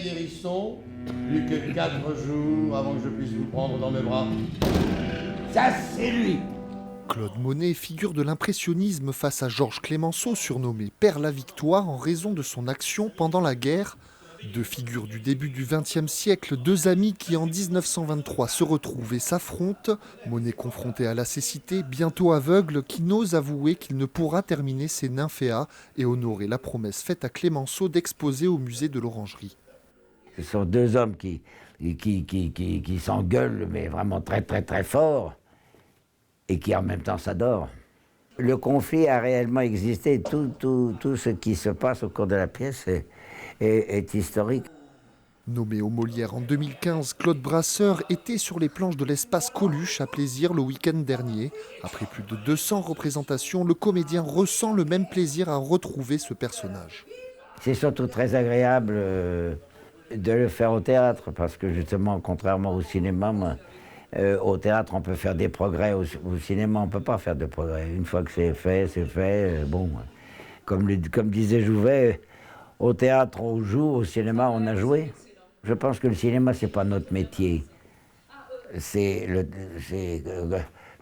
hérisson. Plus que 4 jours avant que je puisse vous prendre dans mes bras. Ça, c'est lui! Claude Monet, figure de l'impressionnisme face à Georges Clemenceau, surnommé Père la Victoire en raison de son action pendant la guerre. Deux figures du début du XXe siècle, deux amis qui en 1923 se retrouvent et s'affrontent. Monet confronté à la cécité, bientôt aveugle, qui n'ose avouer qu'il ne pourra terminer ses nymphéas et honorer la promesse faite à Clemenceau d'exposer au musée de l'Orangerie. Ce sont deux hommes qui s'engueulent, mais vraiment très très très fort, et qui en même temps s'adorent. Le conflit a réellement existé. Tout ce qui se passe au cours de la pièce est historique. Nommé au Molière en 2015, Claude Brasseur était sur les planches de l'espace Coluche à Plaisir le week-end dernier. Après plus de 200 représentations, le comédien ressent le même plaisir à retrouver ce personnage. C'est surtout très agréable de le faire au théâtre, parce que justement, contrairement au cinéma, au théâtre, on peut faire des progrès. Au cinéma, on ne peut pas faire de progrès. Une fois que c'est fait. Bon, comme disait Jouvet, au théâtre, on joue, au cinéma, on a joué. Je pense que le cinéma, c'est pas notre métier.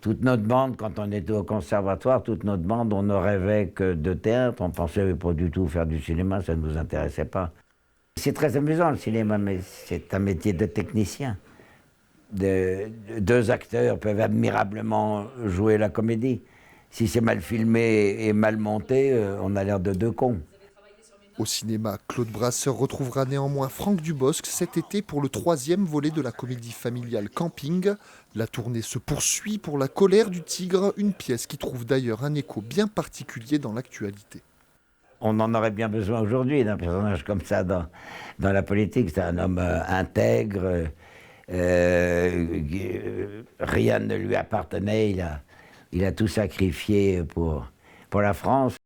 Toute notre bande, quand on était au conservatoire, toute notre bande, on ne rêvait que de théâtre. On pensait pas du tout faire du cinéma, ça ne nous intéressait pas. C'est très amusant le cinéma, mais c'est un métier de technicien. Deux acteurs peuvent admirablement jouer la comédie. Si c'est mal filmé et mal monté, on a l'air de deux cons. Au cinéma, Claude Brasseur retrouvera néanmoins Franck Dubosc cet été pour le 3e volet de la comédie familiale Camping. La tournée se poursuit pour La colère du tigre, une pièce qui trouve d'ailleurs un écho bien particulier dans l'actualité. On en aurait bien besoin aujourd'hui d'un personnage comme ça dans la politique. C'est un homme intègre, rien ne lui appartenait, il a tout sacrifié pour la France.